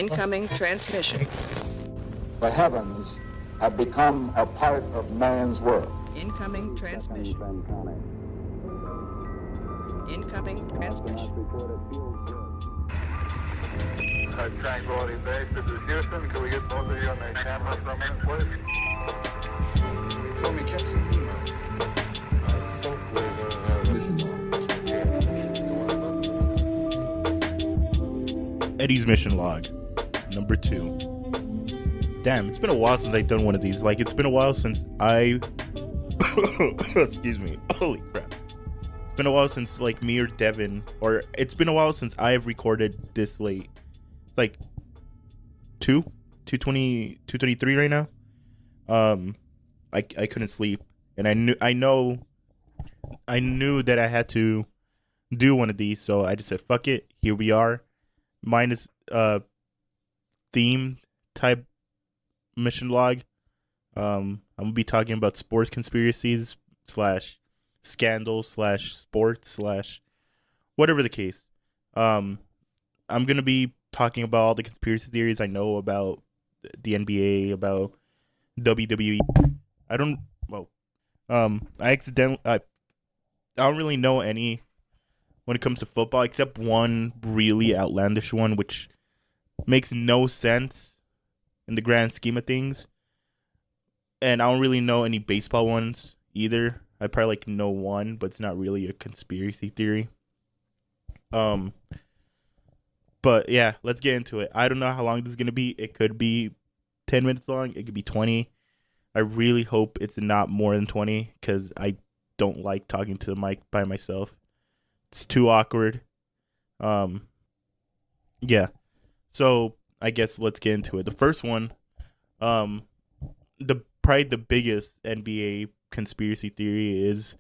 Incoming transmission. The heavens have become a part of man's world. Incoming transmission. Incoming transmission. Tranquility Base, this is Houston. Can we get both of you on the camera for a minute, please? Call me Jackson. Eddie's mission log, number 2. Damn, it's been a while since I've done one of these. Like, it's been a while since I... Excuse me. Holy crap. It's been a while since, like, me or Devin, or it's been a while since I've recorded this late. It's like 2:23 right now. I couldn't sleep, and I knew that I had to do one of these, so I just said, fuck it, here we are. Mine is theme type mission log. I'm gonna be talking about sports conspiracies / scandals / sports / whatever the case. I'm gonna be talking about all the conspiracy theories I know about the NBA, about WWE. I don't really know any when it comes to football, except one really outlandish one, which makes no sense in the grand scheme of things. And I don't really know any baseball ones either. I probably know one, but it's not really a conspiracy theory. But yeah, let's get into it. I don't know how long this is gonna be. It could be 10 minutes long. It could be 20. I really hope it's not more than 20, because I don't like talking to the mic by myself. It's too awkward. Yeah. So I guess let's get into it. The first one, probably the biggest NBA conspiracy theory is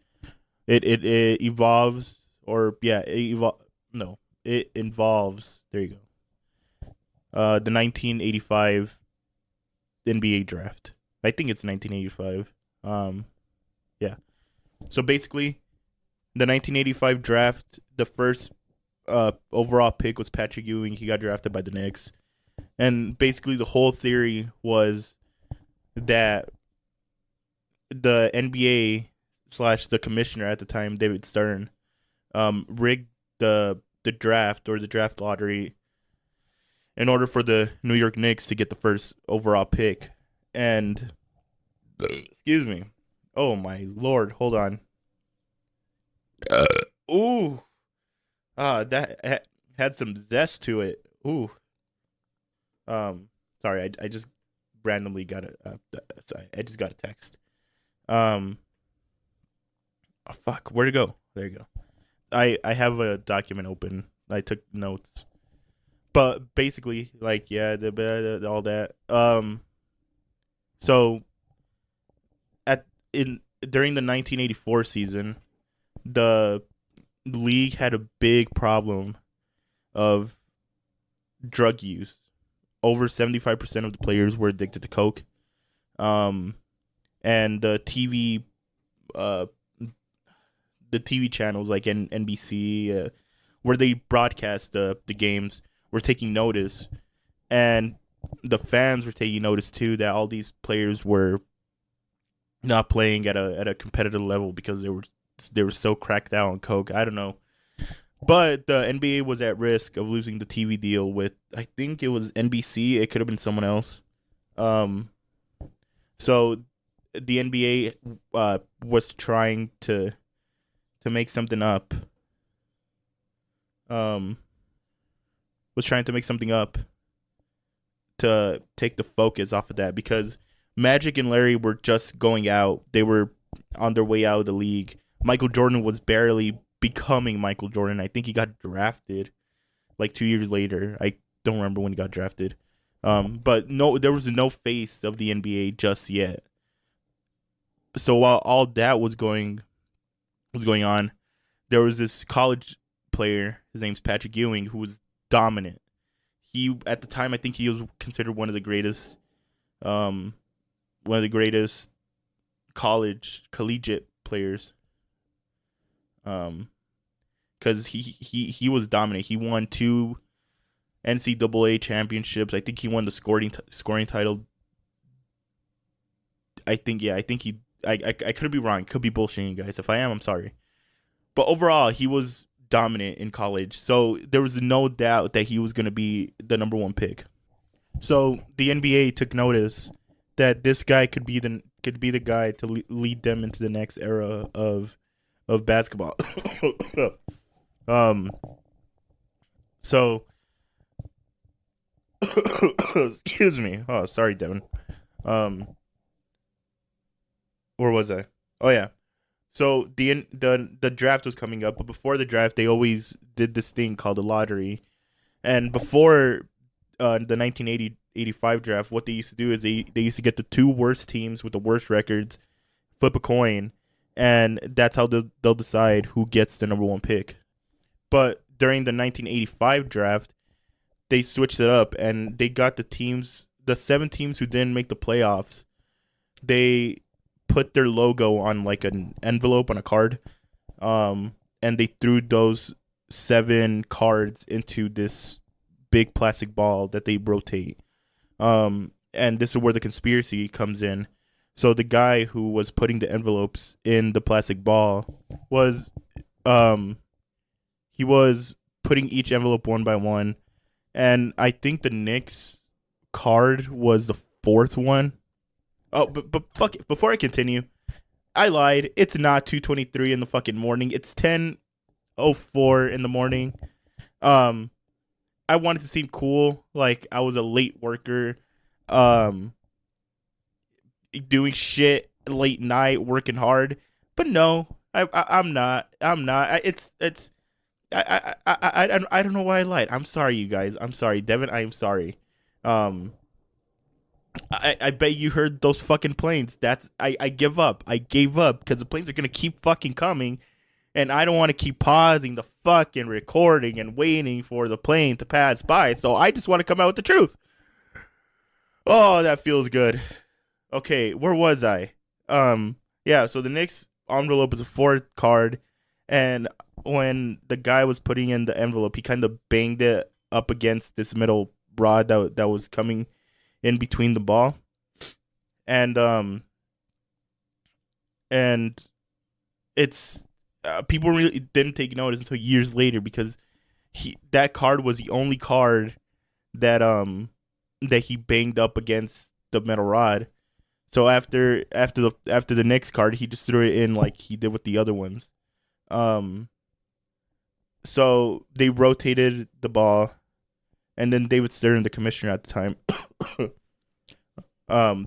it involves there you go. The 1985 NBA draft. I think it's 1985. Yeah. So basically, the 1985 draft, the first overall pick was Patrick Ewing. He got drafted by the Knicks. And basically the whole theory was that the NBA / the commissioner at the time, David Stern, rigged the draft or the draft lottery in order for the New York Knicks to get the first overall pick. And, excuse me. Oh my Lord, hold on. That had some zest to it. Ooh. Sorry, I just randomly got I just got a text. Oh fuck, where'd it go? There you go. I have a document open. I took notes. But basically, like, yeah, all that. So during the 1984 season, the league had a big problem of drug use. Over 75% of the players were addicted to coke. And the TV channels like NBC, where they broadcast the games, were taking notice, and the fans were taking notice too that all these players were not playing at a competitive level because they were so cracked out on coke. I don't know, but the NBA was at risk of losing the TV deal with, I think it was NBC. It could have been someone else. So the NBA was trying to make something up. Was trying to make something up to take the focus off of that, because Magic and Larry were just going out. They were on their way out of the league. Michael Jordan was barely becoming Michael Jordan. I think he got drafted like 2 years later. I don't remember when he got drafted. But no, there was no face of the NBA just yet. So while all that was going on, there was this college player. His name's Patrick Ewing, who was dominant. He, at the time, I think he was considered one of the greatest collegiate players. Because he was dominant. He won two NCAA championships. I think he won the scoring title. I think he. I could be wrong. Could be bullshitting, you guys. If I am, I'm sorry. But overall, he was dominant in college. So there was no doubt that he was going to be the number one pick. So the NBA took notice that this guy could be the guy to lead them into the next era of basketball. So excuse me. Oh, sorry, Devin. Where was I? Oh yeah. So the draft was coming up, but before the draft, they always did this thing called a lottery. And before the 1985 draft, what they used to do is they used to get the two worst teams with the worst records, flip a coin, and that's how they'll decide who gets the number one pick. But during the 1985 draft, they switched it up, and they got the 7 teams who didn't make the playoffs. They put their logo on like an envelope on a card, and they threw those 7 cards into this big plastic ball that they rotate. And this is where the conspiracy comes in. So the guy who was putting the envelopes in the plastic ball was he was putting each envelope one by one, and I think the Knicks card was the 4th one. Oh, but fuck it. Before I continue, I lied. It's not 2:23 in the fucking morning. It's 10:04 in the morning. I wanted to seem cool, like I was a late worker, doing shit late night, working hard. But no, I'm not. I don't know why I lied. I'm sorry, you guys. I'm sorry, Devin. I am sorry. I bet you heard those fucking planes. I give up. I gave up because the planes are gonna keep fucking coming, and I don't want to keep pausing the fucking recording and waiting for the plane to pass by. So I just want to come out with the truth. Oh, that feels good. Okay, where was I? Yeah. So the Knicks envelope is a 4th card, and when the guy was putting in the envelope, he kind of banged it up against this metal rod that was coming in between the ball, and it's people really didn't take notice until years later, because that card was the only card that he banged up against the metal rod. So after the next card, he just threw it in like he did with the other ones. So they rotated the ball, and then David Stern, the commissioner at the time,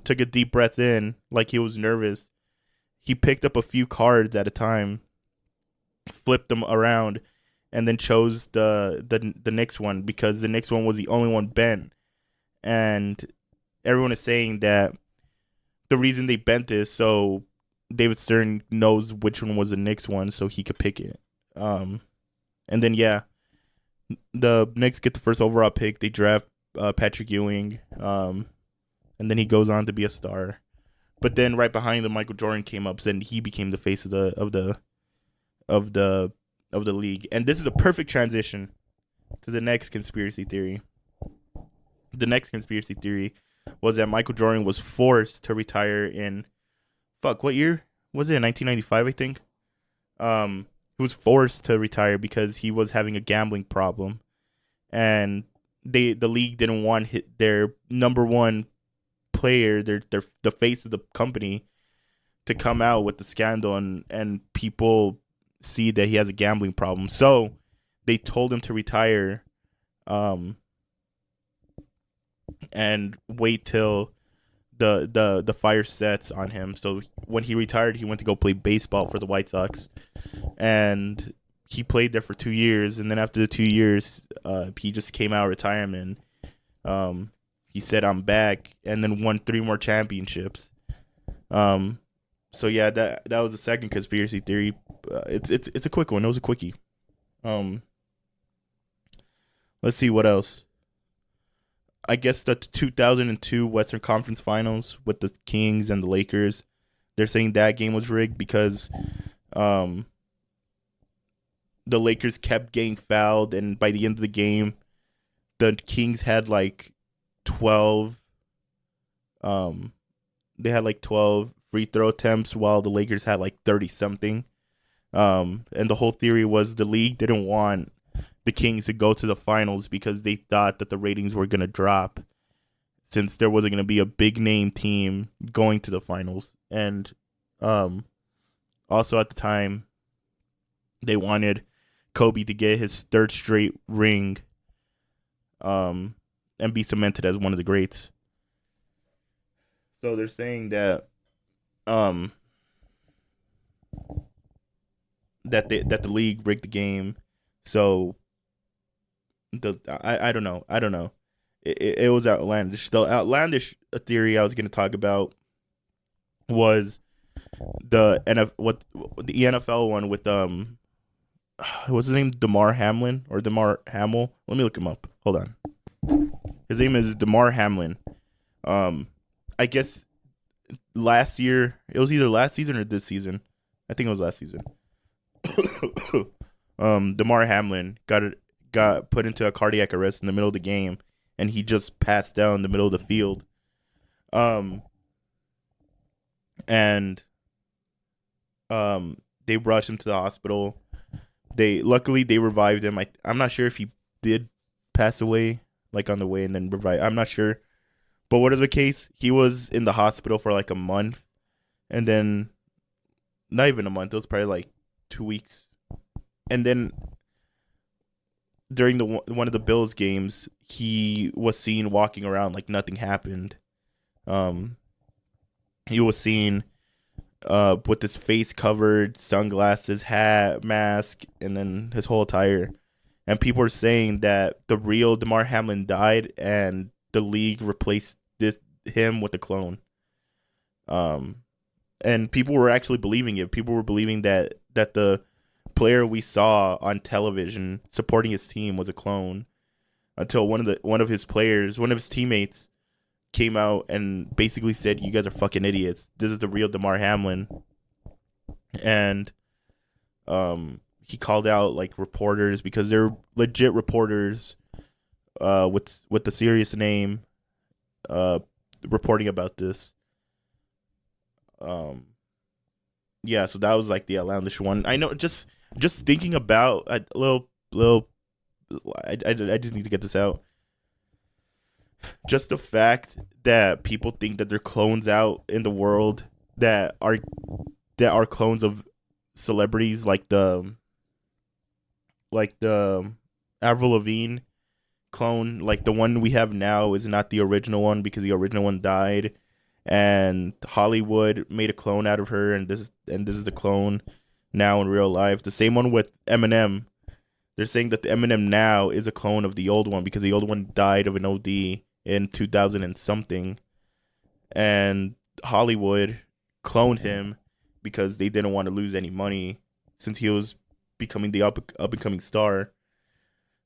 took a deep breath in, like he was nervous. He picked up a few cards at a time, flipped them around, and then chose the next one, because the next one was the only one bent. And everyone is saying that the reason they bent this so David Stern knows which one was the next one, so he could pick it. And then yeah, the Knicks get the first overall pick. They draft Patrick Ewing, and then he goes on to be a star. But then right behind him, Michael Jordan came up, and he became the face of the league. And this is a perfect transition to the next conspiracy theory. The next conspiracy theory was that Michael Jordan was forced to retire in what year was it? 1995, I think. He was forced to retire because he was having a gambling problem, and the league didn't want their number one player, the face of the company, to come out with the scandal and people see that he has a gambling problem. So they told him to retire, and wait till the fire sets on him. So when he retired, he went to go play baseball for the White Sox, and he played there for 2 years. And then after the 2 years, he just came out of retirement. He said, "I'm back," and then won 3 more championships. So yeah, that was the second conspiracy theory. It's a quick one. It was a quickie. Let's see what else. I guess the 2002 Western Conference Finals with the Kings and the Lakers, they're saying that game was rigged because the Lakers kept getting fouled, and by the end of the game, the Kings had like 12 they had like 12 free throw attempts while the Lakers had like 30 something. And the whole theory was the league didn't want the Kings to go to the finals because they thought that the ratings were going to drop since there wasn't going to be a big name team going to the finals. And also at the time, they wanted Kobe to get his third straight ring and be cemented as one of the greats. So they're saying that that the league rigged the game. So I don't know. It was outlandish. The outlandish theory I was going to talk about was the NFL one with what's his name, Damar Hamlin or Damar Hamill. Let me look him up. Hold on. His name is Damar Hamlin. I guess last year, it was either last season or this season. I think it was last season. Damar Hamlin got put into a cardiac arrest in the middle of the game, and he just passed down in the middle of the field. And they rushed him to the hospital. Luckily they revived him. I'm not sure if he did pass away like on the way and then revive. I'm not sure. But whatever the case, he was in the hospital for like a month, and then not even a month. It was probably like 2 weeks, and then during one of the Bills games, he was seen walking around like nothing happened. He was seen with his face covered, sunglasses, hat, mask, and then his whole attire. And people are saying that the real Damar Hamlin died, and the league replaced him with a clone. And people were actually believing it. People were believing that the player we saw on television supporting his team was a clone, until one of his teammates came out and basically said, "You guys are fucking idiots. This is the real Damar Hamlin." And he called out like reporters, because they're legit reporters with the serious name reporting about this. Yeah, so that was like the outlandish one. I know, just thinking about a little I just need to get this out. Just the fact that people think that there are clones out in the world that are clones of celebrities, like the Avril Lavigne clone, like the one we have now is not the original one because the original one died, and Hollywood made a clone out of her, and this is the clone now in real life. The same one with Eminem. They're saying that the Eminem now is a clone of the old one because the old one died of an OD in 2000 and something, and Hollywood cloned him because they didn't want to lose any money since he was becoming the up and coming star.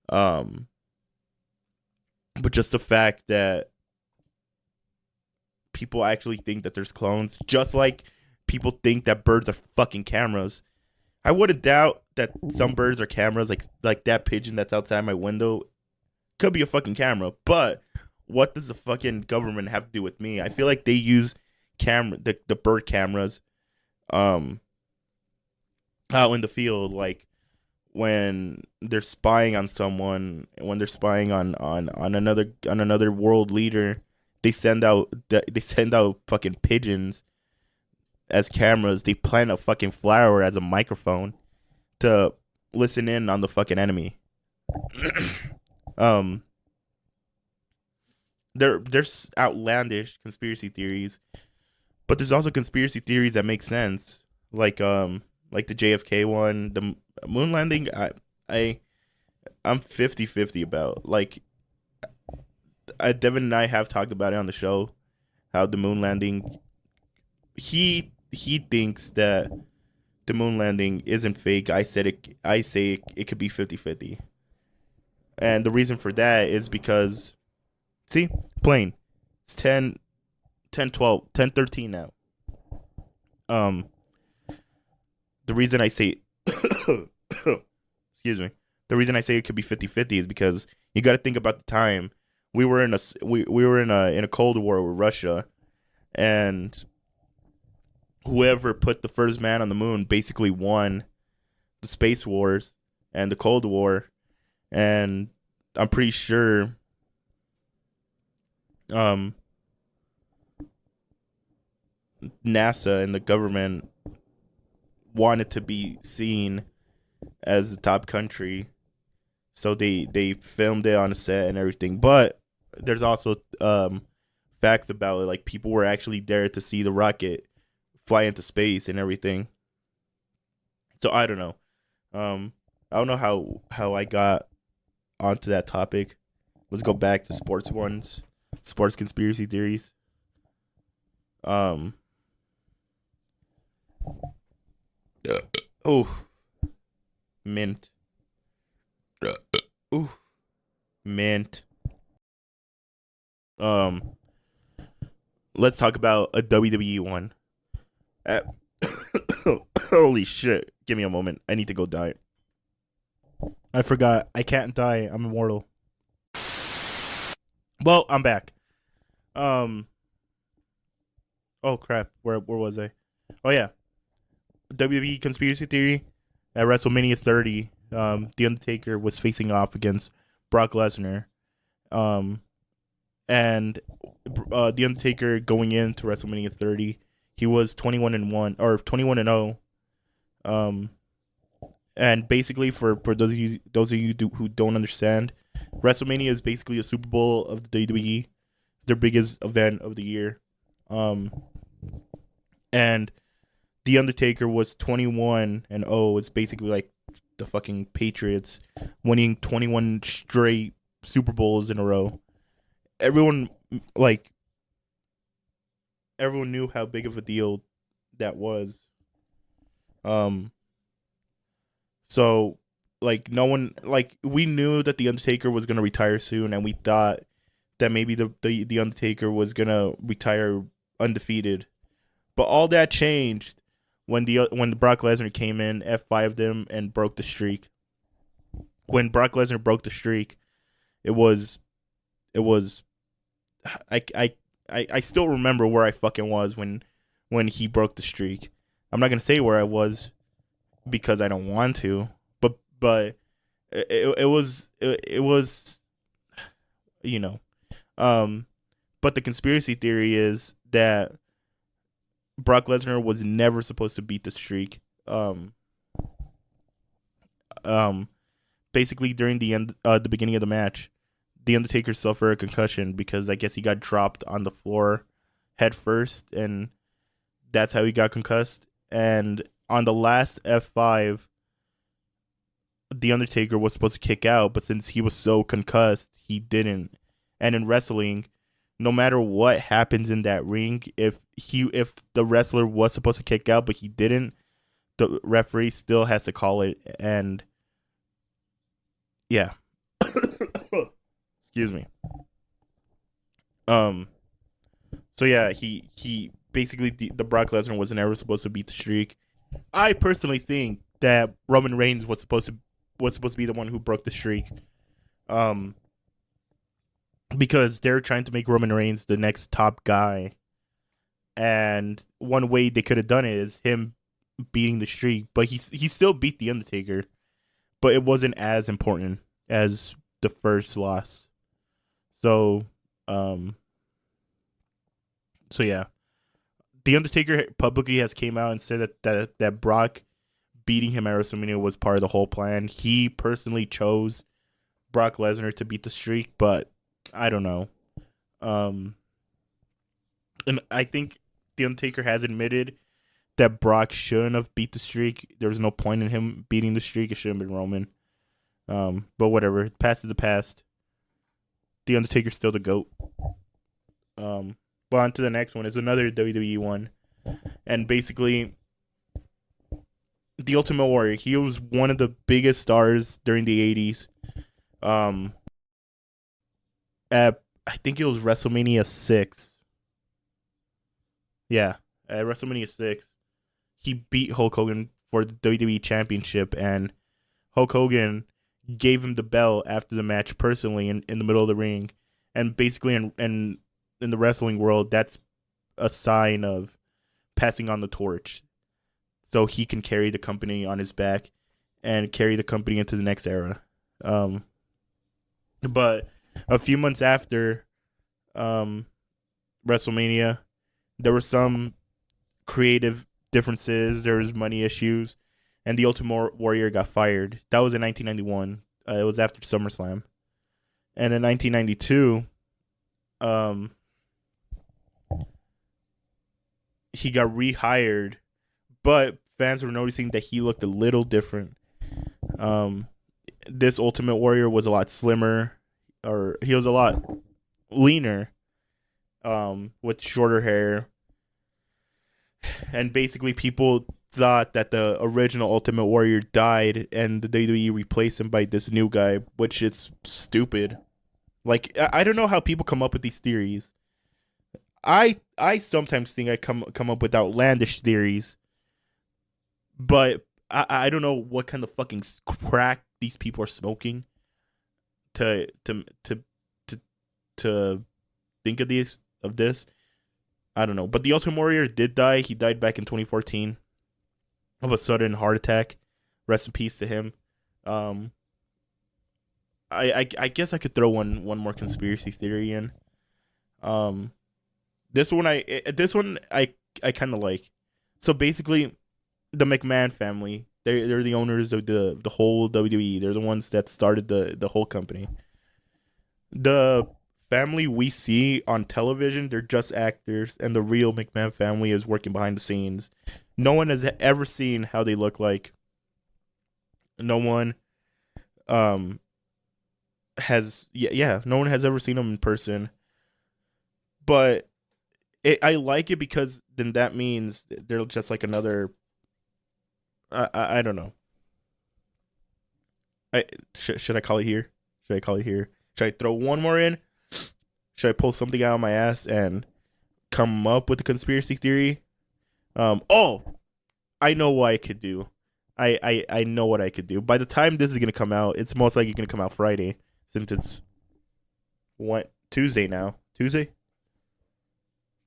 But just the fact that people actually think that there's clones, just like people think that birds are fucking cameras. I wouldn't doubt that some birds are cameras, like that pigeon that's outside my window could be a fucking camera. But what does the fucking government have to do with me? I feel like they use the bird cameras out in the field, like when they're spying on someone, when they're spying on another world leader, they send out fucking pigeons as cameras. They plant a fucking flower as a microphone to listen in on the fucking enemy. There's outlandish conspiracy theories, but there's also conspiracy theories that make sense, like the JFK one, the moon landing. I'm 50-50 about. Like, Devin and I have talked about it on the show, how the moon landing, he thinks that the moon landing isn't fake. I say it could be 50-50. And the reason for that is because, see, plane, it's 10, 12, 10:13 now. The reason I say excuse me. The reason I say it could be 50-50 is because You got to think about the time we were in a Cold War with Russia, and whoever put the first man on the moon basically won the space wars and the Cold War, and I'm pretty sure NASA and the government wanted to be seen as the top country, so they filmed it on a set and everything. But there's also facts about it, like people were actually there to see the rocket fly into space and everything. So I don't know. I don't know how I got onto that topic. Let's go back to sports conspiracy theories. Um. Oh, mint. Ooh, mint. Let's talk about a WWE one. Uh, Holy shit! Give me a moment. I need to go die. I forgot. I can't die. I'm immortal. Well, I'm back. Oh crap. Where was I? Oh yeah. WWE conspiracy theory. At WrestleMania 30, The Undertaker was facing off against Brock Lesnar. And The Undertaker going into WrestleMania 30, he was 21-1 or 21-0. And basically for those of you who don't understand, WrestleMania is basically a Super Bowl of the WWE, their biggest event of the year. And The Undertaker was 21-0. It's basically like the fucking Patriots winning 21 straight Super Bowls in a row. Everyone knew how big of a deal that was. So like no one, like we knew that The Undertaker was gonna retire soon, and we thought that maybe the Undertaker was gonna retire undefeated. But all that changed when the Brock Lesnar came in, F5'd him, and broke the streak. When Brock Lesnar broke the streak, it was I still remember where I fucking was when he broke the streak. I'm not gonna say where I was because I don't want to, but it was you know. But the conspiracy theory is that Brock Lesnar was never supposed to beat the streak. Basically during the beginning of the match, The Undertaker suffered a concussion because I guess he got dropped on the floor head first, and that's how he got concussed. And on the last F5, The Undertaker was supposed to kick out, but since he was so concussed, he didn't. And in wrestling, no matter what happens in that ring, if the wrestler was supposed to kick out but he didn't, the referee still has to call it. And yeah. Excuse me. So yeah, he basically the Brock Lesnar was never supposed to beat the streak. I personally think that Roman Reigns was supposed to be the one who broke the streak. Because they're trying to make Roman Reigns the next top guy. And one way they could have done it is him beating the streak, but he still beat The Undertaker, but it wasn't as important as the first loss. So yeah. The Undertaker publicly has came out and said that Brock beating him at WrestleMania was part of the whole plan. He personally chose Brock Lesnar to beat the streak, but I don't know. And I think The Undertaker has admitted that Brock shouldn't have beat the streak. There was no point in him beating the streak. It should have been Roman. But whatever. The past is the past. The Undertaker's still the GOAT. But on to the next one. Is another WWE one. And basically, The Ultimate Warrior. He was one of the biggest stars during the 80s. At, I think it was WrestleMania 6. Yeah, at WrestleMania 6. He beat Hulk Hogan for the WWE Championship, and Hulk Hogan gave him the belt after the match personally in the middle of the ring. And basically in the wrestling world, that's a sign of passing on the torch. So he can carry the company on his back and carry the company into the next era. But a few months after WrestleMania, there were some creative differences. There was money issues, and the Ultimate Warrior got fired. That was in 1991. It was after SummerSlam, and in 1992, he got rehired, but fans were noticing that he looked a little different. This Ultimate Warrior was a lot slimmer, or he was a lot leaner, with shorter hair. And basically people thought that the original Ultimate Warrior died and the WWE replaced him by this new guy, which is stupid. Like, I don't know how people come up with these theories. I sometimes think I come up with outlandish theories, but I don't know what kind of fucking crack these people are smoking to think of this. I don't know. But the Ultimate Warrior did die. He died back in 2014 of a sudden heart attack. Rest in peace to him. I guess I could throw one more conspiracy theory in. This one I kind of like. So basically, the McMahon family, they're the owners of the whole WWE. They're the ones that started the whole company. The family we see on television, they're just actors, and the real McMahon family is working behind the scenes. No one has ever seen how they look like. No one has no one has ever seen them in person. But I like it because then that means they're just like another. I don't know. Should I call it here? Should I throw one more in? Should I pull something out of my ass and come up with a conspiracy theory? I know what I could do. I know what I could do. By the time this is gonna come out, it's most likely gonna come out Friday, since it's Tuesday now.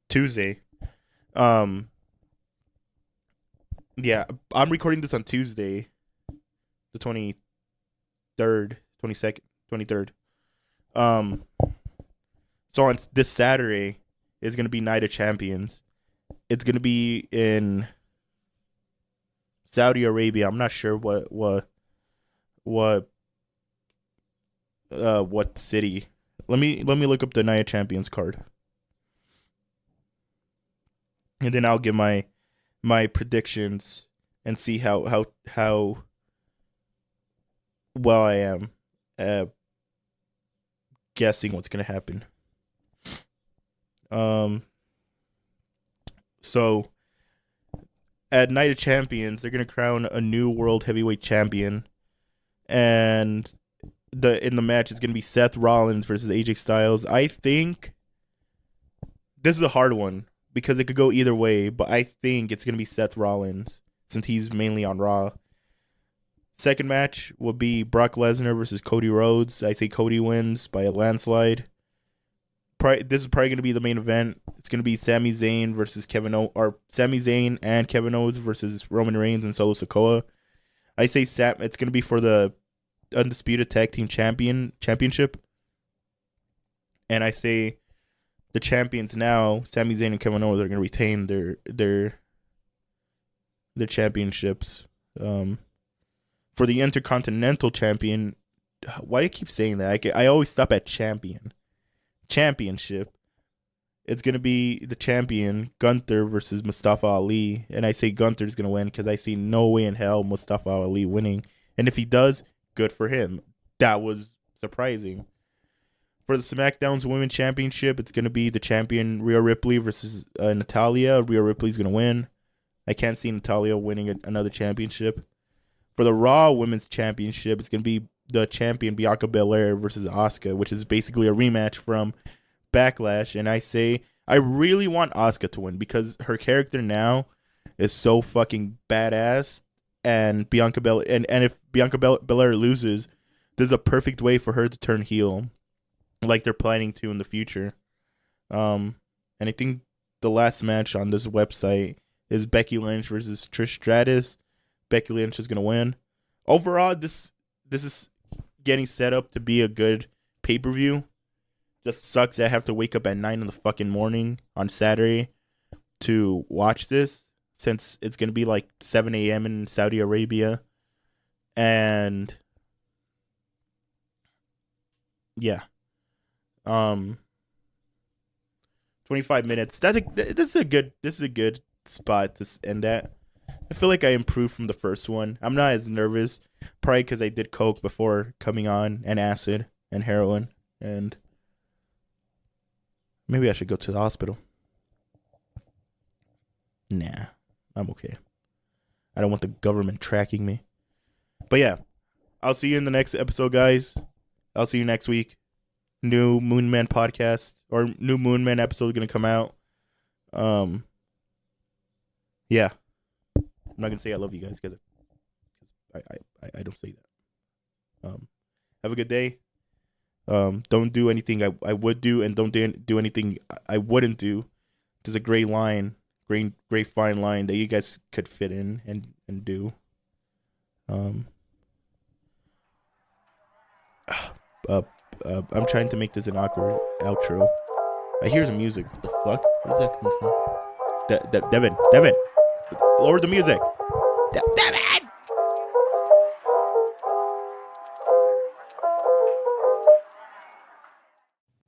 Tuesday. Yeah, I'm recording this on Tuesday, the 23rd, 22nd, 23rd. So on this Saturday is gonna be Night of Champions. It's gonna be in Saudi Arabia. I'm not sure what city. Let me look up the Night of Champions card, and then I'll give my predictions and see how well I am at guessing what's gonna happen. So at Night of Champions, they're gonna crown a new world heavyweight champion, and in the match is gonna be Seth Rollins versus AJ Styles. I think this is a hard one because it could go either way, but I think it's gonna be Seth Rollins since he's mainly on Raw. Second match will be Brock Lesnar versus Cody Rhodes. I say Cody wins by a landslide. This is probably going to be the main event. It's going to be Sami Zayn versus Sami Zayn and Kevin Owens versus Roman Reigns and Solo Sikoa. I say it's going to be for the Undisputed Tag Team Championship. And I say the champions now, Sami Zayn and Kevin Owens, are going to retain their championships. For the Intercontinental Champion, why do I keep saying that? I always stop at championship. It's going to be the champion, Gunther versus Mustafa Ali. And I say Gunther's going to win because I see no way in hell Mustafa Ali winning. And if he does, good for him. That was surprising. For the SmackDown's Women's Championship, it's going to be the champion, Rhea Ripley versus Natalya. Rhea Ripley's going to win. I can't see Natalya winning another championship. For the Raw Women's Championship, it's going to be the champion Bianca Belair versus Asuka, which is basically a rematch from Backlash. And I say I really want Asuka to win because her character now is so fucking badass. And Bianca Belair, and if Bianca Belair loses, this is a perfect way for her to turn heel, like they're planning to in the future. And I think the last match on this website is Becky Lynch versus Trish Stratus. Becky Lynch is gonna win. Overall, this is getting set up to be a good pay-per-view. Just sucks that I have to wake up at 9 in the fucking morning on Saturday to watch this, since it's gonna be like 7 a.m. in Saudi Arabia. And yeah. 25 minutes. This is a good spot to end that. I feel like I improved from the first one. I'm not as nervous, probably because I did coke before coming on, and acid and heroin, and maybe I should go to the hospital. Nah, I'm okay. I don't want the government tracking me. But yeah, I'll see you in the next episode, guys. I'll see you next week. New Moonman podcast or new Moonman episode gonna come out. Yeah, I'm not gonna say I love you guys because I don't say that. Have a good day. Don't do anything I would do, and don't do anything I wouldn't do. There's a great fine line that you guys could fit in and do. I'm trying to make this an awkward outro. I hear the music. What the fuck? Where's that coming from? Devin, lower the music. Devin.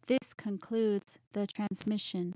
This concludes the transmission.